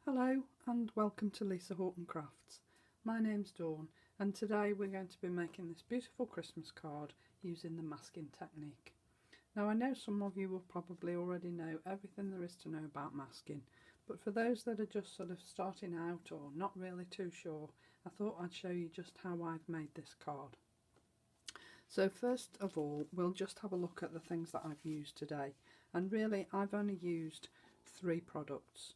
Hello and welcome to Lisa Horton Crafts. My name's Dawn and today we're going to be making this beautiful Christmas card using the masking technique. Now I know some of you will probably already know everything there is to know about masking, but for those that are just sort of starting out or not really too sure, I thought I'd show you just how I've made this card. So first of all, we'll just have a look at the things that I've used today, and really I've only used 3 products.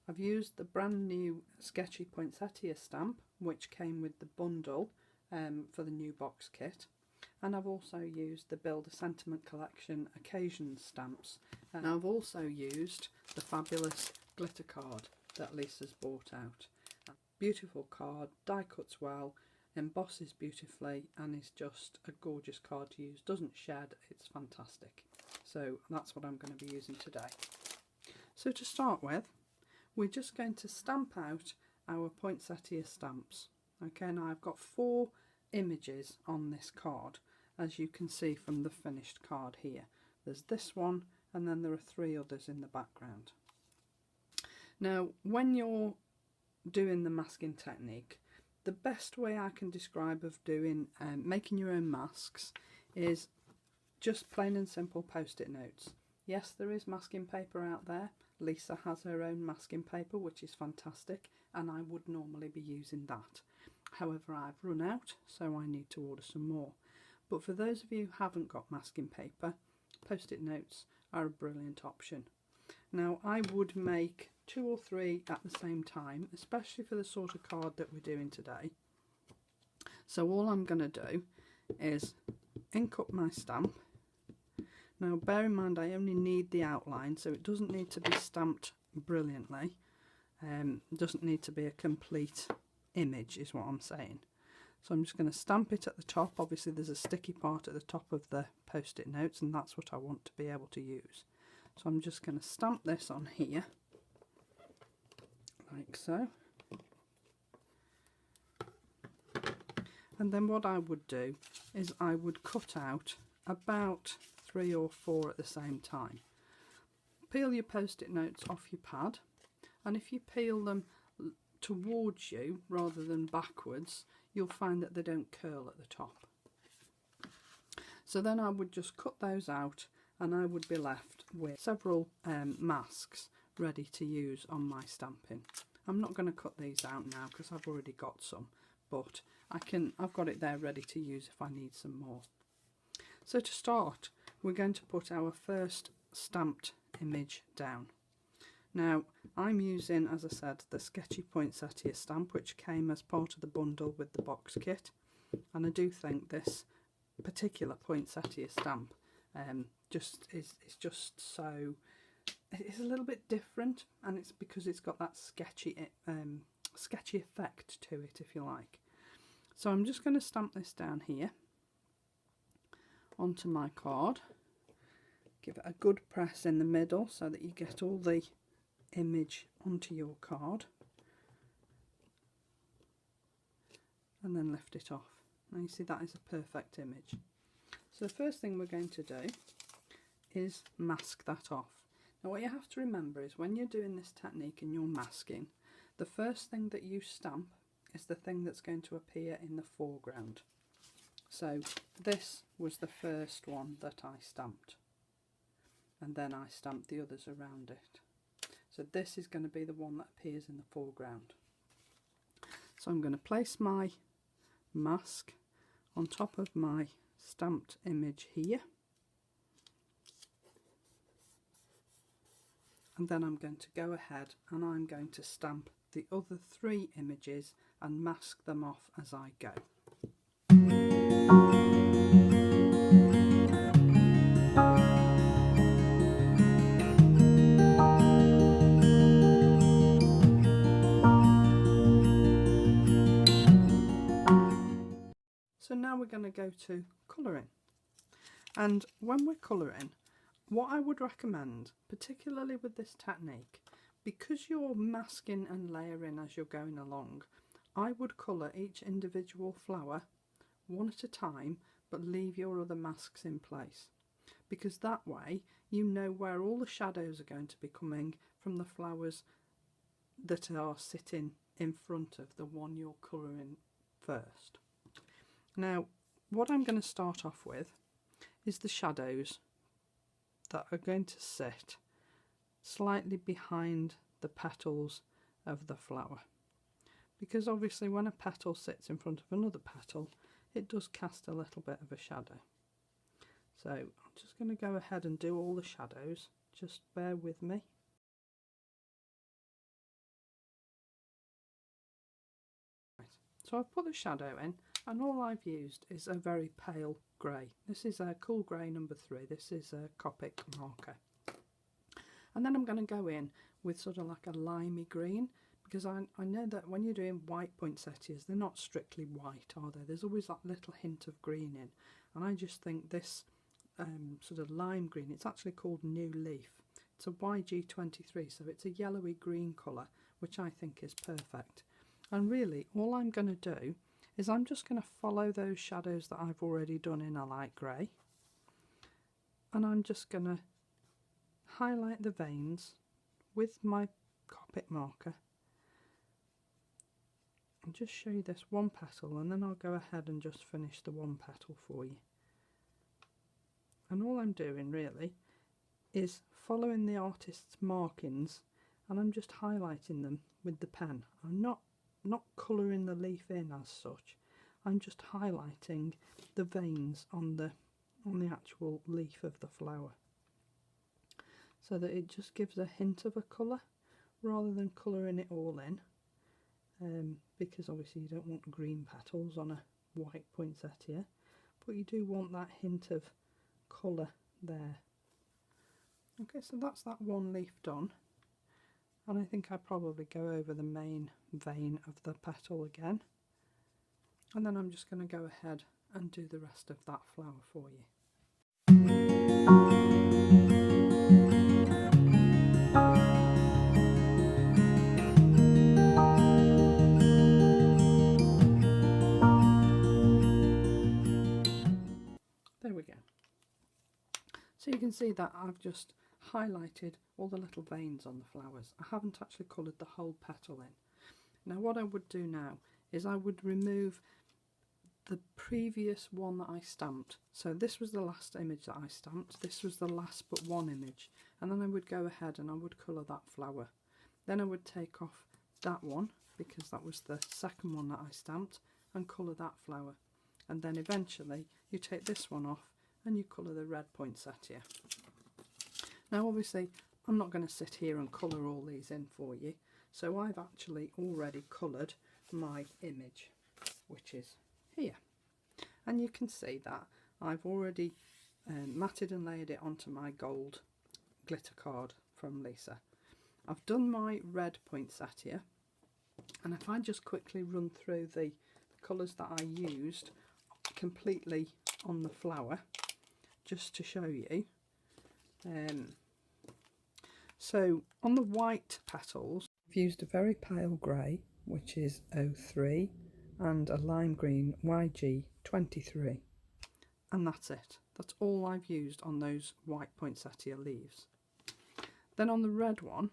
I've used the brand new SKETCHY poinsettia stamp, which came with the bundle for the new box kit, and I've also used the Build a Sentiment Collection occasions stamps, and I've also used the fabulous glitter card that Lisa's bought out. A beautiful card, die cuts well, embosses beautifully, and is just a gorgeous card to use. Doesn't shed, it's fantastic. So that's what I'm going to be using today. So to start with, we're just going to stamp out our poinsettia stamps. Okay, now I've got 4 images on this card, as you can see from the finished card here. There's this one, and then there are 3 others in the background. Now, when you're doing the masking technique, the best way I can describe of doing making your own masks is just plain and simple post-it notes. Yes, there is masking paper out there. Lisa has her own masking paper, which is fantastic, and I would normally be using that. However, I've run out, so I need to order some more. But for those of you who haven't got masking paper, post-it notes are a brilliant option. Now, I would make 2 or 3 at the same time, especially for the sort of card that we're doing today. So all I'm going to do is ink up my stamp. Now bear in mind I only need the outline, so it doesn't need to be stamped brilliantly. It doesn't need to be a complete image is what I'm saying. So I'm just going to stamp it at the top. Obviously there's a sticky part at the top of the post-it notes, and that's what I want to be able to use. So I'm just going to stamp this on here, like so. And then what I would do is I would cut out about 3 or 4 at the same time. Peel your post-it notes off your pad, and if you peel them towards you rather than backwards, you'll find that they don't curl at the top. So then I would just cut those out, and I would be left with several masks ready to use on my stamping. I'm not going to cut these out now because I've already got some, but I've got it there ready to use if I need some more. So to start, we're going to put our first stamped image down. Now, I'm using, as I said, the SKETCHY poinsettia stamp, which came as part of the bundle with the box kit, and I do think this particular poinsettia stamp is just so, it's a little bit different, and it's because it's got that sketchy effect to it, if you like. So I'm just going to stamp this down here onto my card. Give it a good press in the middle so that you get all the image onto your card, and then lift it off. Now you see that is a perfect image. So the first thing we're going to do is mask that off. Now what you have to remember is when you're doing this technique and you're masking, the first thing that you stamp is the thing that's going to appear in the foreground. So this was the first one that I stamped, and then I stamped the others around it. So this is going to be the one that appears in the foreground. So I'm going to place my mask on top of my stamped image here, and then I'm going to go ahead and I'm going to stamp the other 3 images and mask them off as I go. So now we're going to go to colouring, and when we're colouring, what I would recommend, particularly with this technique, because you're masking and layering as you're going along, I would colour each individual flower one at a time, but leave your other masks in place, because that way you know where all the shadows are going to be coming from the flowers that are sitting in front of the one you're colouring first. Now what I'm going to start off with is the shadows that are going to sit slightly behind the petals of the flower, because obviously when a petal sits in front of another petal it does cast a little bit of a shadow. So I'm just going to go ahead and do all the shadows, just bear with me. Right. So I've put the shadow in, and all I've used is a very pale grey. This is a cool grey number 3, this is a Copic marker. And then I'm going to go in with sort of like a limey green, because I know that when you're doing white poinsettias, they're not strictly white, are they? There's always that little hint of green in, and I just think this sort of lime green, it's actually called New Leaf. It's a YG23, so it's a yellowy green colour, which I think is perfect. And really all I'm going to do is I'm just going to follow those shadows that I've already done in a light grey, and I'm just going to highlight the veins with my Copic marker and just show you this one petal, and then I'll go ahead and just finish the one petal for you. And all I'm doing really is following the artist's markings, and I'm just highlighting them with the pen. I'm not colouring the leaf in as such, I'm just highlighting the veins on the actual leaf of the flower, so that it just gives a hint of a colour rather than colouring it all in, because obviously you don't want green petals on a white poinsettia, but you do want that hint of colour there. Okay, so that's that one leaf done, and I think I probably go over the main vein of the petal again, and then I'm just going to go ahead and do the rest of that flower for you. There we go. So you can see that I've just highlighted all the little veins on the flowers. I haven't actually coloured the whole petal in. Now what I would do now is I would remove the previous one that I stamped. So this was the last image that I stamped, this was the last but one image, and then I would go ahead and I would colour that flower. Then I would take off that one, because that was the second one that I stamped, and colour that flower. And then eventually you take this one off and you colour the red poinsettia. Now obviously I'm not going to sit here and colour all these in for you, so I've actually already coloured my image, which is here, and you can see that I've already matted and layered it onto my gold glitter card from Lisa. I've done my red poinsettia, and if I just quickly run through the colours that I used completely on the flower just to show you. So on the white petals I've used a very pale grey, which is 03, and a lime green YG23, and that's it. That's all I've used on those white poinsettia leaves. Then on the red one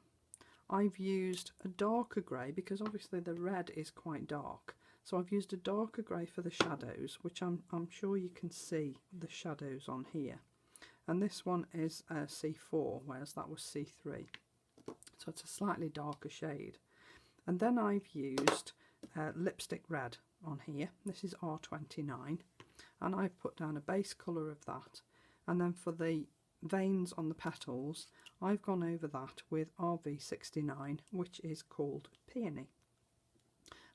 I've used a darker grey, because obviously the red is quite dark, so I've used a darker grey for the shadows, which I'm sure you can see the shadows on here. And this one is C4, whereas that was C3, so it's a slightly darker shade. And then I've used lipstick red on here. This is R29, and I've put down a base colour of that, and then for the veins on the petals I've gone over that with RV69, which is called Peony.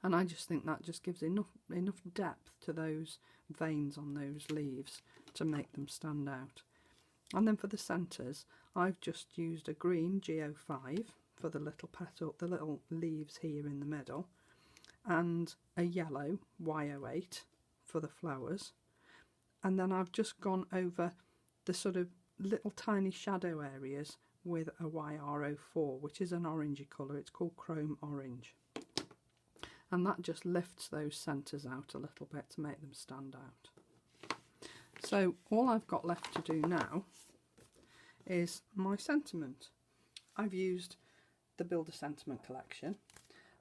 And I just think that just gives enough depth to those veins on those leaves to make them stand out. And then for the centres I've just used a green G05 for the little petal, the little leaves here in the middle, and a yellow Y08 for the flowers. And then I've just gone over the sort of little tiny shadow areas with a YR04, which is an orangey colour. It's called Chrome Orange, and that just lifts those centres out a little bit to make them stand out. So all I've got left to do now is my sentiment. I've used the Builder Sentiment collection,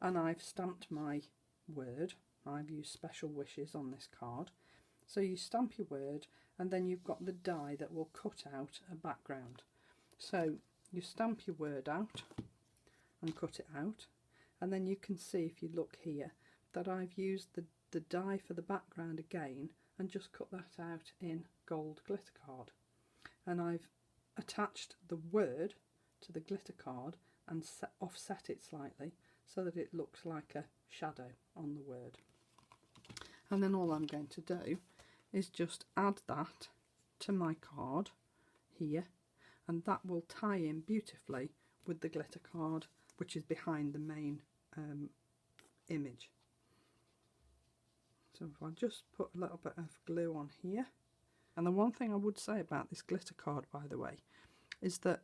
and I've stamped my word. I've used Special Wishes on this card. So you stamp your word, and then you've got the die that will cut out a background. So you stamp your word out and cut it out, and then you can see, if you look here, that I've used the die for the background again and just cut that out in gold glitter card. And I've attached the word to the glitter card and offset it slightly so that it looks like a shadow on the word. And then all I'm going to do is just add that to my card here, and that will tie in beautifully with the glitter card, which is behind the main image. So if I just put a little bit of glue on here. And the one thing I would say about this glitter card, by the way, is that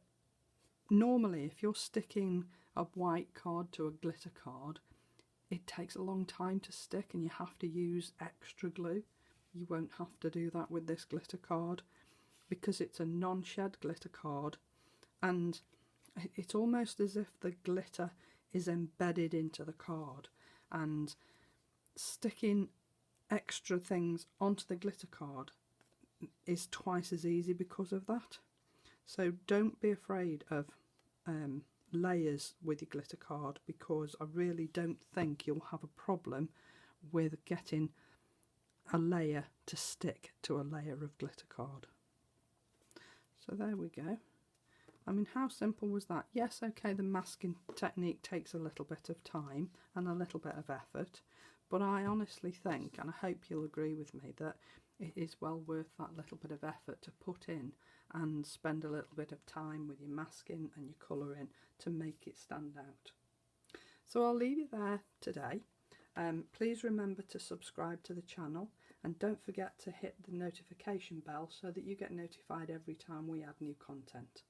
normally if you're sticking a white card to a glitter card, it takes a long time to stick and you have to use extra glue. You won't have to do that with this glitter card because it's a non-shed glitter card, and it's almost as if the glitter is embedded into the card, and sticking extra things onto the glitter card is twice as easy because of that. So don't be afraid of layers with your glitter card, because I really don't think you'll have a problem with getting a layer to stick to a layer of glitter card. So there we go. I mean, how simple was that? Yes, okay, the masking technique takes a little bit of time and a little bit of effort, but I honestly think, and I hope you'll agree with me, that it is well worth that little bit of effort to put in and spend a little bit of time with your masking and your colouring to make it stand out. So I'll leave you there today. Please remember to subscribe to the channel, and don't forget to hit the notification bell so that you get notified every time we add new content.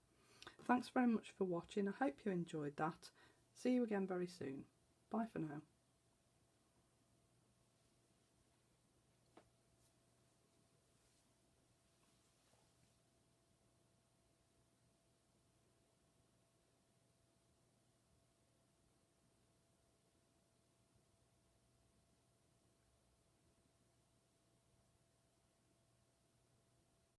Thanks very much for watching. I hope you enjoyed that. See you again very soon. Bye for now.